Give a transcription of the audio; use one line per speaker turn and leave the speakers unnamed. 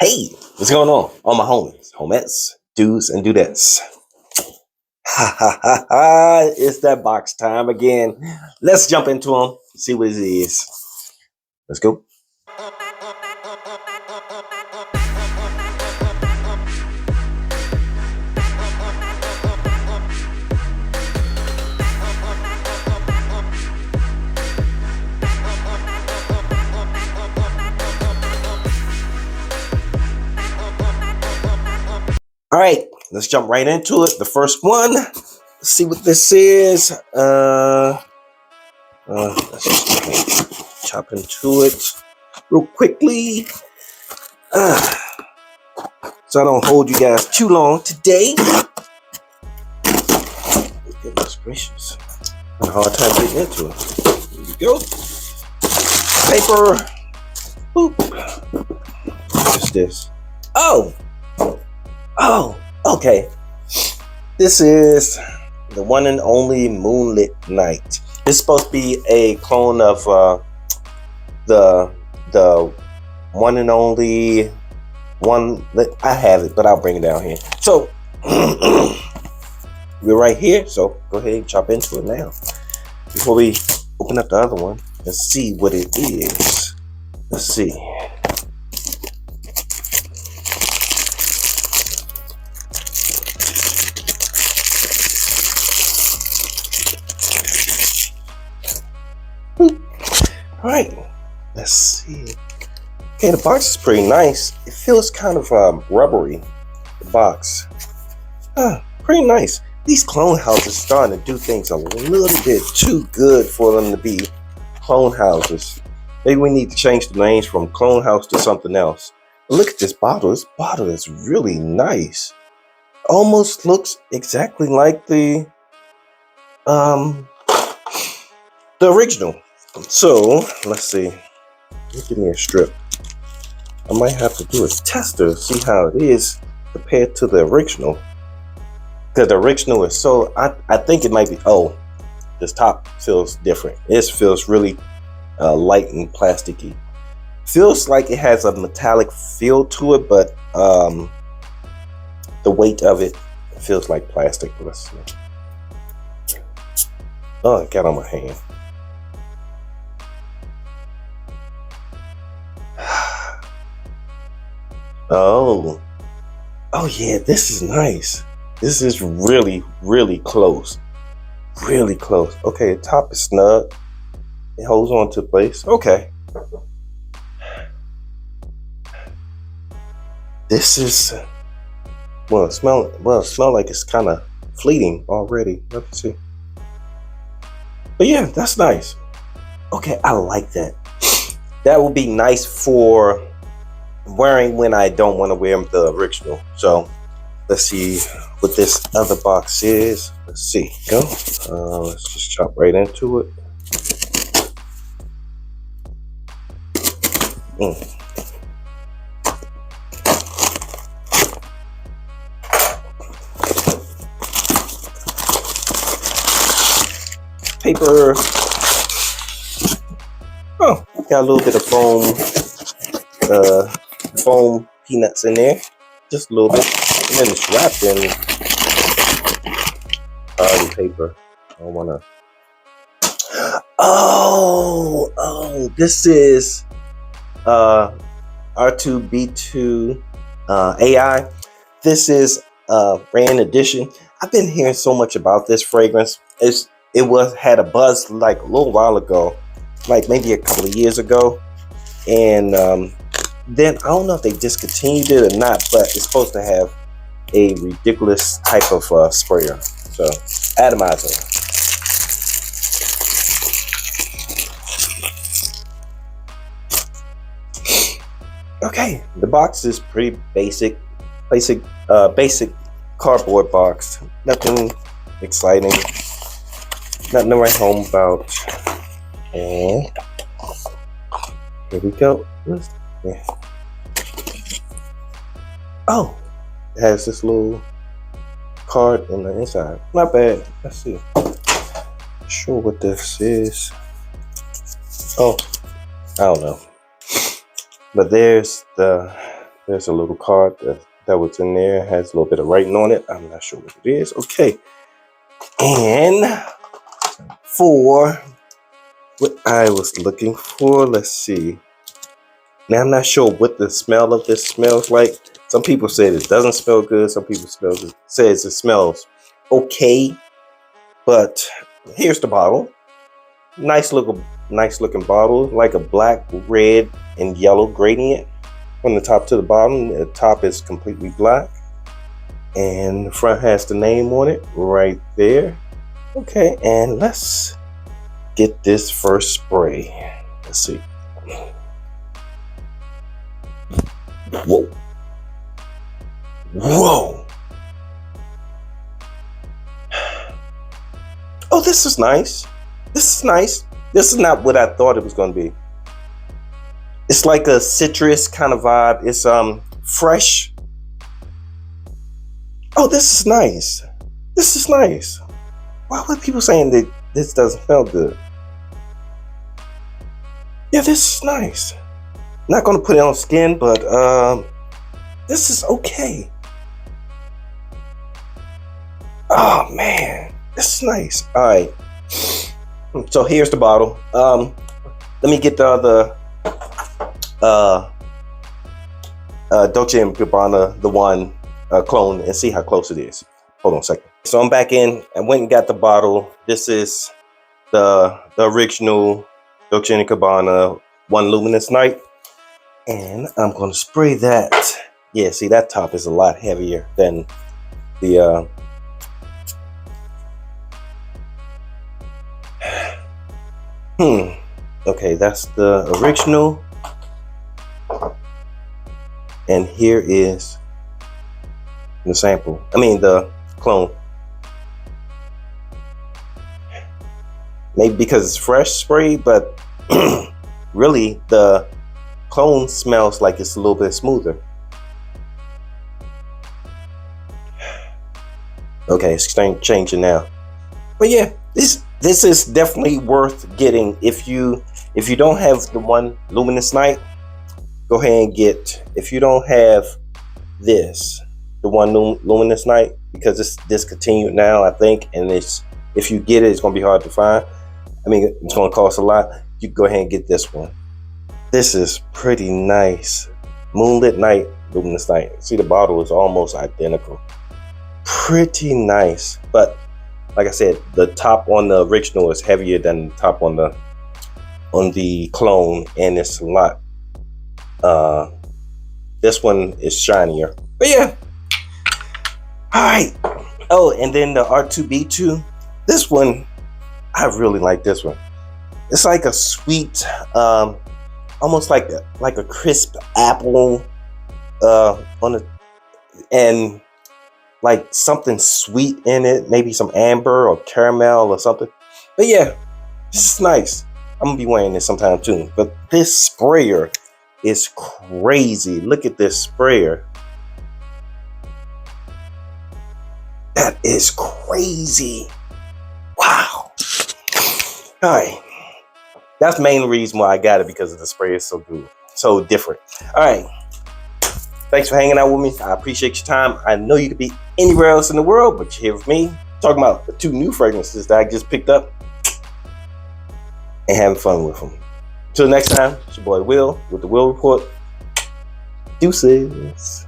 Hey, what's going on? All my homies, homettes, dudes, and dudettes. Ha ha ha ha! It's that box time again. Let's jump into them, see what it is. Let's go. All right, let's jump right into it. The first one. Let's see what this is. Let's just chop into it real quickly. So I don't hold you guys too long today. Goodness gracious. I had a hard time getting into it. Here we go. Paper. Boop. What is this? Oh, okay. This is the one and only Moonlit Night. This is supposed to be a clone of the one and only one. I have it, but I'll bring it down here. So we're right here. So go ahead and chop into it now. Before we open up the other one and see what it is. Let's see. All right, let's see. Okay, the box is pretty nice. It feels kind of rubbery, the box. Pretty nice. These clone houses are starting to do things a little bit too good for them to be clone houses. Maybe we need to change the names from clone house to something else. But look at this bottle. This bottle is really nice. Almost looks exactly like the original. So let's see. Give me a strip. I might have to do a tester, see how it is compared to the original. Because the original is so, I think it might be, this top feels different. This feels really light and plasticky. Feels like it has a metallic feel to it, but the weight of it feels like plastic. Let's see. Oh, it got on my hand. Oh yeah, this is nice. This is really, really close. Really close. Okay, the top is snug. It holds on to place. Okay. This is, it smell like it's kind of fleeting already. Let's see. But yeah, that's nice. Okay, I like that. That would be nice for wearing when I don't want to wear the original. So let's see what this other box is. Let's see. Go. Let's just chop right into it. Paper. Oh, got a little bit of foam peanuts in there, just a little bit, and then it's wrapped in paper. I don't wanna. Oh, this is R2B2 A.I. This is brand edition. I've been hearing so much about this fragrance. It had a buzz like a little while ago, like maybe a couple of years ago, and then I don't know if they discontinued it or not, but it's supposed to have a ridiculous type of sprayer. So, atomizer. Okay, the box is pretty basic cardboard box. Nothing exciting. Nothing to write home about. And here we go. Yeah. Oh, it has this little card on the inside. Not bad. Let's see. Not sure what this is. Oh, I don't know. But there's the There's a little card that was in there. It has a little bit of writing on it. I'm not sure what it is. Okay. And for what I was looking for, let's see. Now I'm not sure what the smell of this smells like. Some people said it doesn't smell good. Some people says it smells okay. But here's the bottle. Nice looking bottle, like a black, red, and yellow gradient from the top to the bottom. The top is completely black, and the front has the name on it right there. Okay, and let's get this first spray. Let's see. Whoa. Whoa. Oh, this is nice. This is nice. This is not what I thought it was going to be. It's like a citrus kind of vibe. It's fresh. Oh, this is nice. This is nice. Why were people saying that this doesn't smell good? Yeah, this is nice. Not going to put it on skin, but this is okay. Oh man, this is nice. All right. So here's the bottle. Let me get the other Dolce & Gabbana, the one clone, and see how close it is. Hold on a second. So I'm back in. I went and got the bottle. This is the original Dolce & Gabbana One Luminous Night, and I'm gonna spray that. Yeah, see, that top is a lot heavier than the Okay, that's the original. And here is the sample. I mean the clone. Maybe because it's fresh spray, but really the clone smells like it's a little bit smoother. Okay, it's changing now. But yeah, this is definitely worth getting. If you don't have the One Luminous Night, go ahead and get. If you don't have this, the One Luminous Night, because it's discontinued now, I think, and if you get it, it's gonna be hard to find. I mean, it's gonna cost a lot. You can go ahead and get this one. This is pretty nice. Moonlit Night, Luminous Night. See, the bottle is almost identical. Pretty nice, but like I said, the top on the original is heavier than the top on the clone, and it's a lot. This one is shinier. But yeah. All right. Oh, and then the R2B2. This one, I really like this one. It's like a sweet, almost like a crisp apple, on the, and like something sweet in it, maybe some amber or caramel or something. But yeah, this is nice. I'm gonna be wearing this sometime too. But this sprayer is crazy. Look at this sprayer. That is crazy. Wow. All right. That's the main reason why I got it, because of the spray is so good, so different. All right. Thanks for hanging out with me. I appreciate your time. I know you could be anywhere else in the world, but you're here with me, talking about the 2 new fragrances that I just picked up and having fun with them. Until next time, it's your boy Will with the Will Report. Deuces.